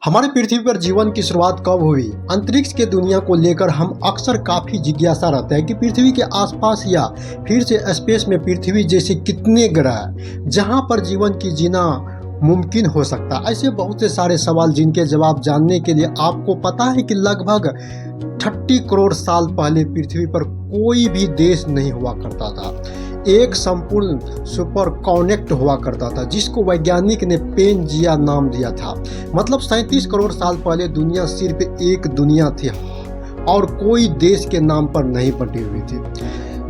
हमारी पृथ्वी पर जीवन की शुरुआत कब हुई? अंतरिक्ष के दुनिया को लेकर हम अक्सर काफी जिज्ञासा रहते हैं कि पृथ्वी के आसपास या फिर से स्पेस में पृथ्वी जैसे कितने ग्रह हैं जहां पर जीवन की जीना मुमकिन हो सकता है। ऐसे बहुत से सारे सवाल जिनके जवाब जानने के लिए आपको पता है कि लगभग 30 करोड़ साल पहले पृथ्वी पर कोई भी देश नहीं हुआ करता था। एक संपूर्ण सुपर कॉनेक्ट हुआ करता था जिसको वैज्ञानिक ने पेनजिया नाम दिया था। मतलब 37 करोड़ साल पहले दुनिया सिर्फ एक दुनिया थी और कोई देश के नाम पर नहीं बटी हुई थी।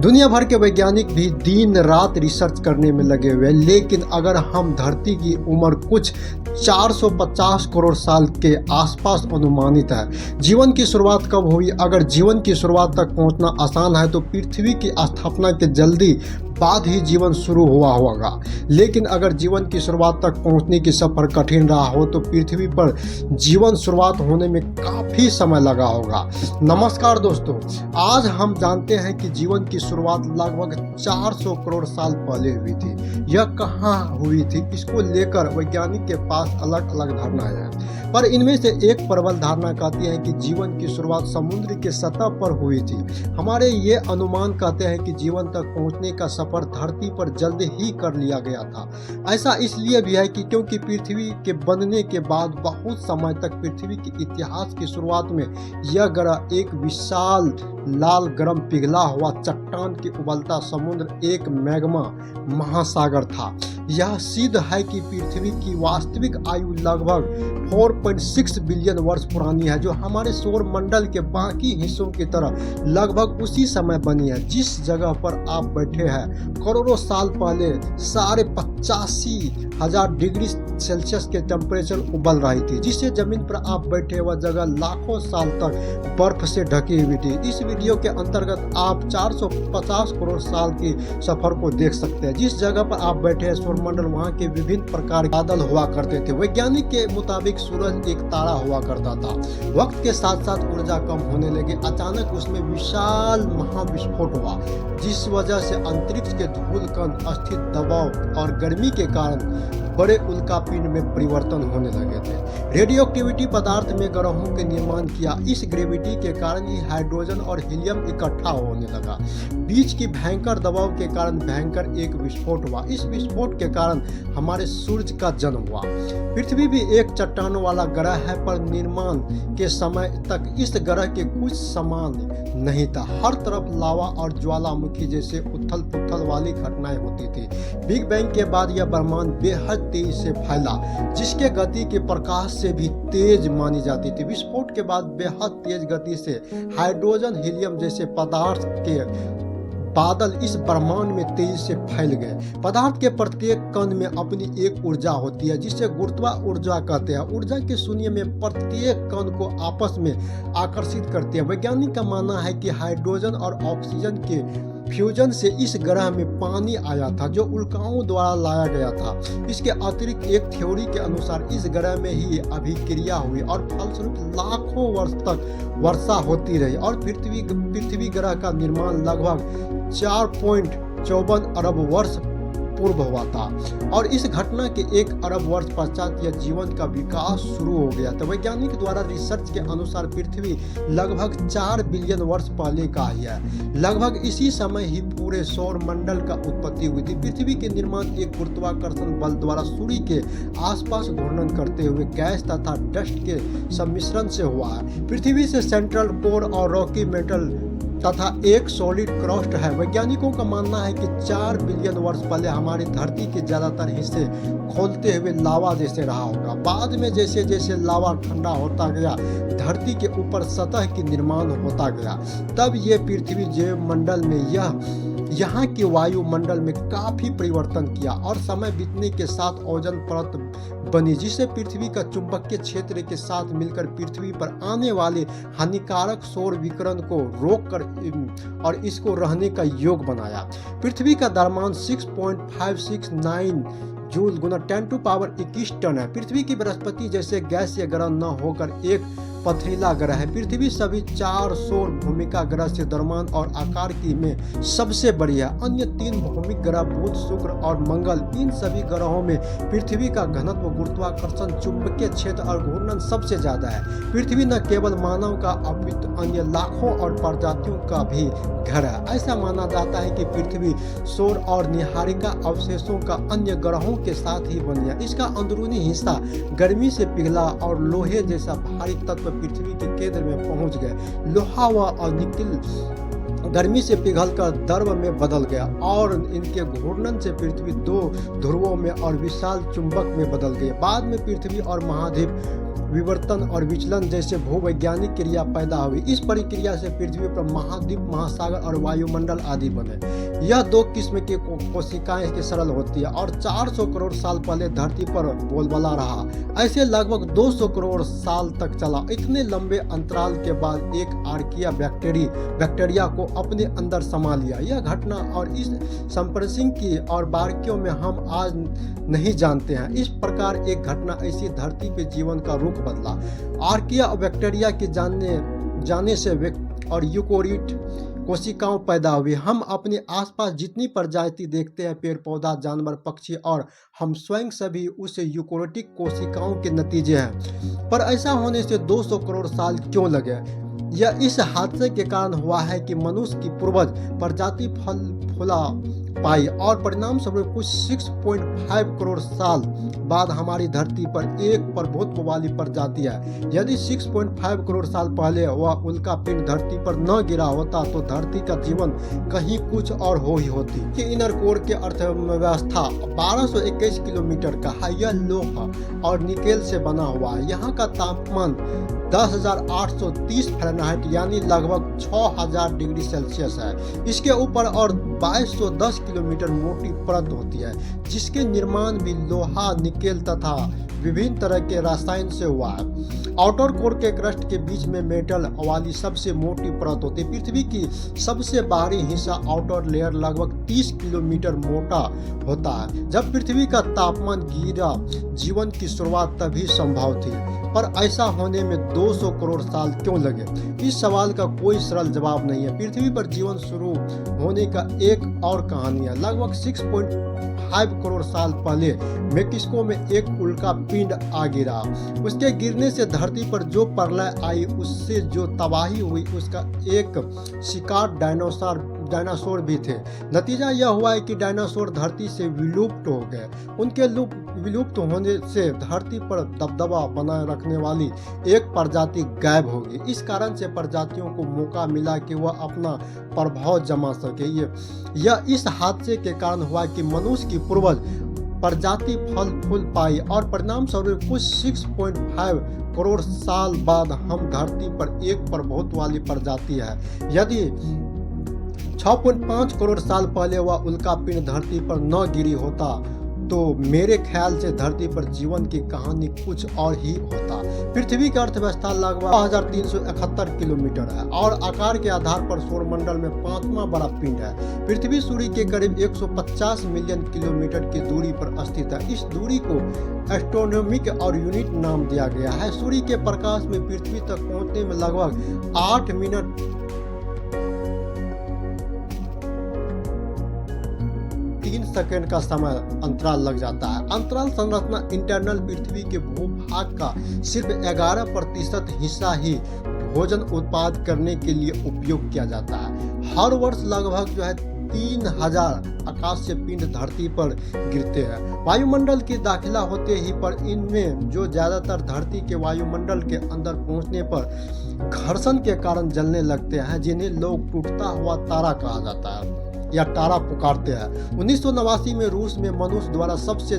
दुनिया भर के वैज्ञानिक भी दिन रात रिसर्च करने में लगे हुए हैं, लेकिन अगर हम धरती की उम्र कुछ 450 करोड़ साल के आसपास अनुमानित है। जीवन की शुरुआत कब हुई? अगर जीवन की शुरुआत तक पहुंचना आसान है तो पृथ्वी की स्थापना के जल्दी बाद ही जीवन शुरू हुआ होगा, लेकिन अगर जीवन की शुरुआत तक पहुंचने की सफर कठिन रहा हो तो पृथ्वी पर जीवन शुरुआत होने में काफी समय लगा होगा। नमस्कार दोस्तों, आज हम जानते हैं कि जीवन की शुरुआत लगभग 400 करोड़ साल पहले हुई थी। यह कहाँ हुई थी, इसको लेकर वैज्ञानिक के पास अलग अलग धारणाएं हैं, पर इनमें से एक प्रबल धारणा कहती है कि जीवन की शुरुआत समुद्र के सतह पर हुई थी। हमारे ये अनुमान कहते हैं कि जीवन तक पहुंचने का सफर धरती पर जल्द ही कर लिया गया था। ऐसा इसलिए भी है कि क्योंकि पृथ्वी के बनने के बाद बहुत समय तक पृथ्वी के इतिहास की शुरुआत में यह ग्रह एक विशाल लाल गर्म पिघला हुआ चट्टान के उबलता समुद्र एक मैग्मा महासागर था। यह सिद्ध है कि पृथ्वी की वास्तविक आयु लगभग 4.6 बिलियन वर्ष पुरानी है, जो हमारे सौर मंडल के बाकी हिस्सों की तरह लगभग उसी समय बनी है। जिस जगह पर आप बैठे हैं करोड़ों साल पहले 85,000 डिग्री सेल्सियस के टेम्परेचर उबल रही थी। जिससे जमीन पर आप बैठे वह जगह लाखों साल तक बर्फ से ढकी हुई थी। इस वीडियो के अंतर्गत आप 450 करोड़ साल की सफर को देख सकते हैं। जिस जगह पर आप बैठे हैं सौरमंडल, वहाँ के विभिन्न प्रकार के बादल हुआ करते थे। वैज्ञानिक के मुताबिक सूरज एक तारा हुआ करता था। वक्त के साथ साथ ऊर्जा कम होने लगी। अचानक उसमें विशाल महाविस्फोट हुआ, जिस वजह से अंतरिक्ष के धूल कण स्थित दबाव और गर्मी के कारण बड़े उल्कापिंड में परिवर्तन होने लगे थे। रेडियोएक्टिविटी पदार्थ में ग्रहों के निर्माण किया। इस ग्रेविटी के कारण ही हाइड्रोजन और हीलियम इकट्ठा होने लगा। बीच की भयंकर दबाव के कारण भयंकर एक विस्फोट हुआ। इस विस्फोट के कारण हमारे सूर्य का जन्म हुआ। पृथ्वी भी एक चट्टानों वाला ग्रह है, पर निर्माण के समय तक इस ग्रह के कुछ समान नहीं था। हर तरफ लावा और ज्वालामुखी जैसे उथल पुथल वाली घटनाएं होती थी। बिग बैंग के बाद यह ब्रह्मांड बेहद तेजी से फैला, जिसके गति के प्रकाश से भी तेज मानी जाती थी। विस्फोट के बाद बेहद तेज गति से हाइड्रोजन हीलियम जैसे पदार्थ के बादल इस ब्रह्मांड में तेजी से फैल गए। पदार्थ के प्रत्येक कण में अपनी एक ऊर्जा होती है, जिसे गुरुत्वा ऊर्जा कहते हैं। ऊर्जा के शून्य में प्रत्येक कण को आपस में आकर्षित करती है। वैज्ञानिक का मानना है कि हाइड्रोजन और ऑक्सीजन के फ्यूजन से इस ग्रह में पानी आया था, जो उल्काओं द्वारा लाया गया था। इसके अतिरिक्त एक थ्योरी के अनुसार इस ग्रह में ही अभिक्रिया हुई और फलस्वरूप लाखों वर्ष तक वर्षा होती रही और पृथ्वी ग्रह का निर्माण लगभग 4.54 अरब वर्ष पूर्व हुआ था। और इस घटना के 1 अरब वर्ष पश्चात यह जीवन का विकास शुरू हो गया था। वैज्ञानिक द्वारा रिसर्च के अनुसार पृथ्वी लगभग 4 बिलियन वर्ष पहले का ही है। लगभग इसी समय ही पूरे सौर मंडल का उत्पत्ति हुई थी। पृथ्वी के निर्माण एक गुरुत्वाकर्षण बल द्वारा सूर्य के आसपास घूर्णन करते हुए गैस तथा डस्ट के सम्मिश्रण से हुआ है। पृथ्वी से सेंट्रल कोर और रॉकी मेटल तथा एक सॉलिड क्रस्ट है। वैज्ञानिकों का मानना है कि 4 बिलियन वर्ष पहले हमारी धरती के ज्यादातर हिस्से खोलते हुए लावा जैसे रहा होगा। बाद में जैसे जैसे लावा ठंडा होता गया, धरती के ऊपर सतह की निर्माण होता गया। तब ये पृथ्वी जैव मंडल में यहाँ के वायुमंडल में काफी परिवर्तन किया और समय बीतने के साथ ओजोन परत बनी, जिससे पृथ्वी का चुंबकीय क्षेत्र के साथ मिलकर पृथ्वी पर आने वाले हानिकारक सौर विकिरण को रोककर और इसको रहने का योग बनाया। पृथ्वी का द्रव्यमान 6.569 जूल गुना 10 टू पावर 21 टन है। पृथ्वी की बृहस्पति जैसे गैस से ग्रह न होकर एक पथरीला ग्रह है। पृथ्वी सभी 4 सौर भूमिका ग्रह से द्रव्यमान और आकार की में सबसे बड़ी है। अन्य 3 भौमिक ग्रह बुध, शुक्र और मंगल, इन सभी ग्रहों में पृथ्वी का घनत्व, गुरुत्वाकर्षण, चुंबकीय क्षेत्र और घूर्णन सबसे ज्यादा है। पृथ्वी न केवल मानव का अपितु अन्य लाखों और प्रजातियों का भी घर है। ऐसा माना जाता है कि पृथ्वी सौर और नीहारिका अवशेषों का अन्य ग्रहों के साथ ही बनी है। इसका अंदरूनी हिस्सा गर्मी से पिघला और लोहे जैसा भारी तत्व पृथ्वी के केंद्र में पहुंच गए। लोहा व निकेल गर्मी से पिघलकर द्रव में बदल गया और इनके घूर्णन से पृथ्वी 2 ध्रुवों में और विशाल चुंबक में बदल गई। बाद में पृथ्वी और महाद्वीप विवर्तन और विचलन जैसे भूवैज्ञानिक क्रिया पैदा हुई। इस प्रक्रिया से पृथ्वी पर महाद्वीप, महासागर और वायुमंडल आदि बने। यह 2 किस्म की कोशिकाएं के सरल होती है और 400 करोड़ साल पहले धरती पर बोलबाला रहा। ऐसे लगभग 200 करोड़ साल तक चला। इतने लंबे अंतराल के बाद एक आर्किया बैक्टीरिया को अपने अंदर समा लिया। यह घटना और इस संप्रेषण की और बारीकियों में हम आज नहीं जानते हैं। इस प्रकार एक घटना ऐसी धरती पे जीवन का रुख बदला। आर्किया और बैक्टीरिया के जाने से और यूकोरियोट कोशिकाओं पैदा हुई। हम अपने आसपास जितनी प्रजाति देखते हैं, पेड़ पौधा, जानवर, पक्षी और हम स्वयं सभी उस यूकोरियोटिक कोशिकाओं के नतीजे हैं। पर ऐसा होने से 200 करोड़ साल क्यों लगे? यह इस हादसे के कारण हुआ है कि मनुष्य की पूर्वज प्रजाति फल फूला पाई और परिणाम स्वरूप कुछ 6.5 करोड़ साल बाद हमारी धरती पर एक प्रभुत्व वाली प्रजाति है। यदि 6.5 करोड़ साल पहले वह उल्का पिंड धरती पर न गिरा होता तो धरती का जीवन कहीं कुछ और हो ही होती। कि इनर कोर के अर्थव्यवस्था 1221 किलोमीटर का है। यह लोहा और निकेल से बना हुआ है। यहाँ का तापमान 10,830 फ़ारेनहाइट यानी लगभग 6,000 डिग्री सेल्सियस है। इसके ऊपर और 2210 किलोमीटर मोटी परत होती है, जिसके निर्माण भी लोहा, निकेल तथा विभिन्न तरह के रसायन से हुआ है। आउटर कोर के क्रस्ट के बीच में मेटल वाली सबसे मोटी परत होती है। पृथ्वी की सबसे बाहरी हिस्सा आउटर लेयर लगभग 30 किलोमीटर मोटा होता है। जब पृथ्वी का तापमान गिरा, जीवन की शुरुआत तभी संभव थी। पर ऐसा होने में 200 करोड़ साल क्यों लगे? इस सवाल का कोई सरल जवाब नहीं है। पृथ्वी पर जीवन शुरू होने का एक और कहानी है। लगभग 6.5 करोड़ साल पहले मेक्सिको में एक उल्का पिंड आ गिरा। उसके गिरने से धरती पर जो प्रलय आई, उससे जो तबाही हुई, उसका एक शिकार डायनासोर भी थे। नतीजा यह हुआ है कि डायनासोर धरती से विलुप्त हो गए। उनके विलुप्त होने से धरती पर दबदबा बनाए रखने वाली एक प्रजाति गायब होगी। इस कारण से प्रजातियों को मौका मिला कि वह अपना प्रभाव जमा सके। यह इस हादसे के कारण हुआ कि मनुष्य की पूर्वज प्रजाति फल फूल पाई और परिणाम स्वरूप कुछ 6.5 करोड़ साल बाद हम धरती पर एक प्रभुत्व वाली प्रजाति है। यदि 6.5 करोड़ साल पहले वह उल्का पिंड धरती पर न गिरी होता तो मेरे ख्याल से धरती पर जीवन की कहानी कुछ और ही होता। पृथ्वी की अर्थव्यवस्था लगभग 1371 किलोमीटर है और आकार के आधार पर सौरमंडल में 5वां बड़ा पिंड है। पृथ्वी सूर्य के करीब 150 मिलियन किलोमीटर की दूरी पर स्थित है। इस दूरी को एस्ट्रोनॉमिक और यूनिट नाम दिया गया है। सूर्य के प्रकाश में पृथ्वी तक पहुंचने में लगभग 8 मिनट 3 सेकंड का समय अंतराल लग जाता है। अंतराल संरचना इंटरनल पृथ्वी के भूभाग का सिर्फ 11% हिस्सा ही भोजन उत्पाद करने के लिए उपयोग किया जाता है। हर वर्ष लगभग 3000 आकाशीय पिंड धरती पर गिरते हैं। वायुमंडल की दाखिला होते ही पर इनमें जो ज्यादातर धरती के वायुमंडल के अंदर पहुंचने पर घर्षण के कारण जलने लगते हैं, जिन्हें लोग टूटता हुआ तारा कहा जाता है या तारा पुकारते हैं। 1989 में रूस में मनुष्य द्वारा सबसे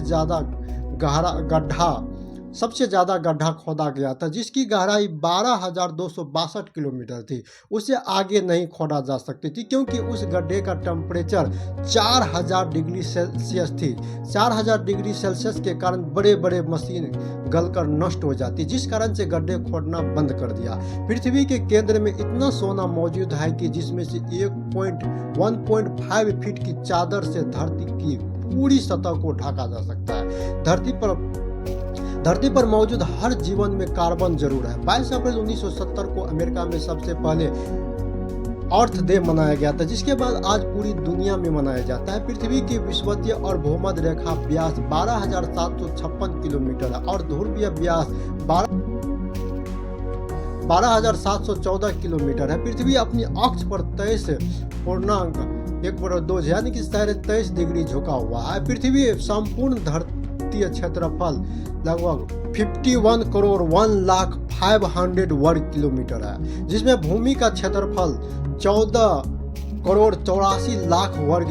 ज्यादा गड्ढा खोदा गया था, जिसकी गहराई 12,262 किलोमीटर थी। उसे आगे नहीं खोदा जा सकती थी क्योंकि उस गड्ढे का टेम्परेचर 4000 डिग्री सेल्सियस थी। 4000 डिग्री सेल्सियस के कारण बड़े बड़े मशीन गलकर नष्ट हो जाती, जिस कारण से गड्ढे खोदना बंद कर दिया। पृथ्वी के केंद्र में इतना सोना मौजूद है कि जिसमें से 1.5 फीट की चादर से धरती की पूरी सतह को ढका जा सकता है। धरती पर मौजूद हर जीवन में कार्बन जरूर है। 22 अप्रैल 1970 को अमेरिका में सबसे पहले अर्थ डे मनाया गया था, जिसके बाद आज पूरी दुनिया में मनाया जाता है। पृथ्वी की विषुवतीय और भूमध्य रेखा व्यास 12,756 किलोमीटर है और ध्रुवीय व्यास 12,714 किलोमीटर है। पृथ्वी अपनी अक्ष पर 23.1/2 यानी कि 23 डिग्री झुका हुआ है। पृथ्वी संपूर्ण धरतीय क्षेत्रफल लगभग 51 करोड़ 1,05,000 वर्ग किलोमीटर है, जिसमें भूमि का क्षेत्रफल 14 करोड़ 84 लाख वर्ग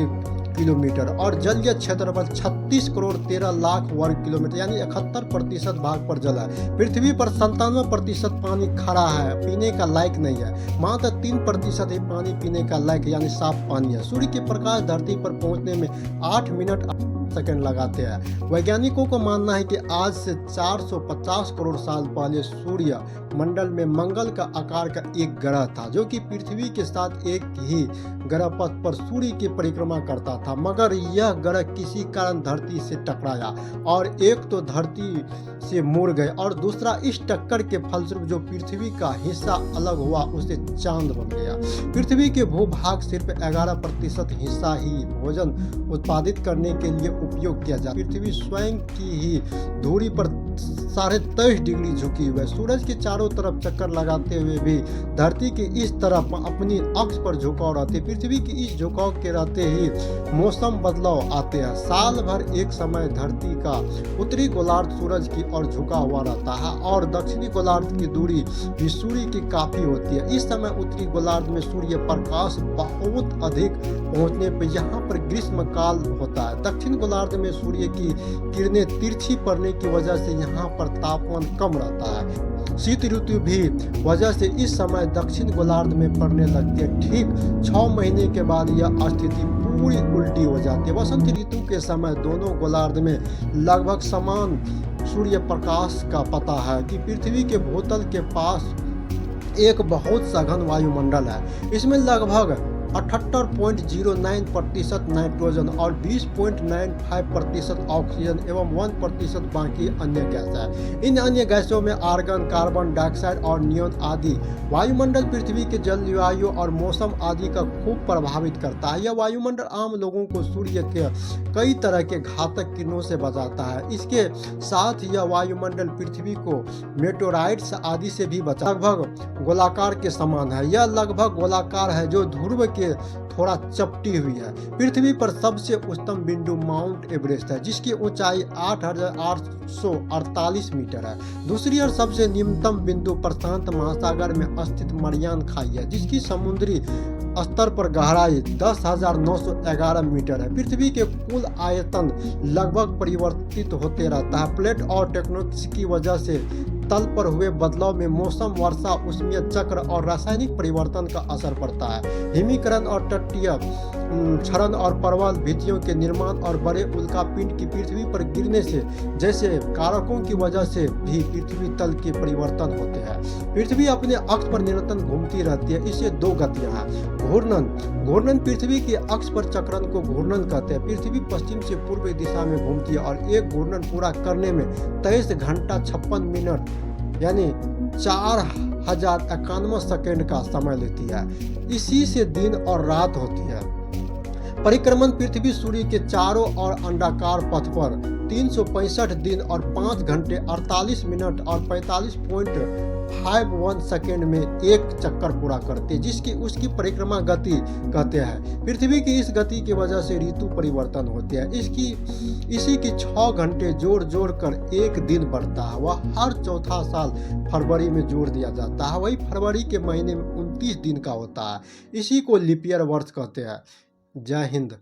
किलोमीटर और जलीय क्षेत्रफल 36 करोड़ 13 लाख वर्ग किलोमीटर यानी 71% भाग पर जल है। पृथ्वी पर 97% पानी खरा है, पीने का लायक नहीं है। मात्र 3% ही पानी पीने का लायक यानी साफ पानी है। सूर्य के प्रकाश धरती पर पहुंचने में 8 मिनट सेकंड लगाते हैं। वैज्ञानिकों को मानना है कि आज से 450 करोड़ साल पहले सूर्य मंडल में मंगल का आकार का एक ग्रह था, जो कि पृथ्वी के साथ एक ही ग्रह पथ पर सूर्य की परिक्रमा करता था, मगर यह ग्रह किसी कारण धरती से टकराया और एक तो धरती से मुड़ गए और दूसरा इस टक्कर के फलस्वरूप जो पृथ्वी का हिस्सा अलग हुआ उसे चांद बन गया। पृथ्वी के भूभाग सिर्फ 11% हिस्सा ही भोजन उत्पादित करने के लिए उपयोग किया जाता है। पृथ्वी स्वयं की ही दूरी पर 23.5 डिग्री झुकी हुई है। सूरज के चारों तरफ चक्कर लगाते हुए भी धरती के इस तरफ अपनी अक्ष पर झुकाव रहते। पृथ्वी के इस झुकाव के रहते ही मौसम बदलाव आते हैं। साल भर एक समय धरती का उत्तरी गोलार्ध सूरज की ओर झुका हुआ रहता है और दक्षिणी गोलार्ध की दूरी भी सूर्य की काफी होती है। इस समय उत्तरी गोलार्ध में सूर्य प्रकाश बहुत अधिक पहुंचने पर यहाँ पर ग्रीष्म काल होता है। दक्षिण गोलार्ध में सूर्य की किरणें तिरछी पड़ने की वजह से यहाँ पर तापमान कम रहता है। शीत ऋतु भी वजह से इस समय दक्षिण गोलार्ध में पड़ने लगती है। ठीक 6 महीने के बाद यह स्थिति पूरी उल्टी हो जाती है। वसंत ऋतु के समय दोनों गोलार्ध में लगभग समान सूर्य प्रकाश का पता है कि पृथ्वी के भूतल के पास एक बहुत सघन वायुमंडल है। इसमें लगभग 78.09% नाइट्रोजन और 20.95% ऑक्सीजन एवं 1% बाकी अन्य गैस है। इन अन्य गैसों में आर्गन, कार्बन डाइऑक्साइड और नियॉन आदि। वायुमंडल पृथ्वी के जलवायु और मौसम आदि का खूब प्रभावित करता है। यह वायुमंडल आम लोगों को सूर्य के कई तरह के घातक किरणों से बचाता है। इसके साथ यह वायुमंडल पृथ्वी को मेटेओराइट्स आदि से भी बचाता है। लगभग गोलाकार के समान है। यह लगभग गोलाकार है जो ध्रुव के थोड़ा चपटी हुई है। पृथ्वी पर सबसे उच्चतम बिंदु माउंट एवरेस्ट है, जिसकी ऊंचाई 8,848 मीटर है। दूसरी ओर सबसे निम्नतम बिंदु प्रशांत महासागर में स्थित मरियान खाई है, जिसकी समुद्री स्तर पर गहराई 10,911 मीटर है। पृथ्वी के कुल आयतन लगभग परिवर्तित होते रहता है। प्लेट और टेक्टोनिक्स की वजह से तल पर हुए बदलाव में मौसम, वर्षा, उष्मीय चक्र और रासायनिक परिवर्तन का असर पड़ता है। हिमीकरण और तटीय क्षरण और प्रवाल भित्तियों के निर्माण और बड़े उल्कापिंड की पृथ्वी पर गिरने से जैसे कारकों की वजह से भी पृथ्वी तल के परिवर्तन होते हैं। पृथ्वी अपने अक्ष पर निरंतर घूमती रहती है। इसे 2 गतियां हैं। घूर्णन पृथ्वी के अक्ष पर चक्रण को घूर्णन कहते हैं। पृथ्वी पश्चिम से पूर्व दिशा में घूमती है और एक घूर्णन पूरा करने में 23 घंटा 56 मिनट यानी 4091 सेकेंड का समय लेती है। इसी से दिन और रात होती है। परिक्रमण पृथ्वी सूर्य के चारों ओर अंडाकार पथ पर 365 दिन और 5 घंटे 48 मिनट और 45.51 सेकेंड में एक चक्कर पूरा करते, जिसकी उसकी परिक्रमा गति कहते हैं। पृथ्वी की इस गति की वजह से ऋतु परिवर्तन होते हैं। इसी की 6 घंटे जोड़ कर एक दिन बढ़ता है। वह हर चौथा साल फरवरी में जोड़ दिया जाता है। वही फरवरी के महीने में 29 दिन का होता है। इसी को लीप ईयर वर्ष कहते हैं। जय हिंद।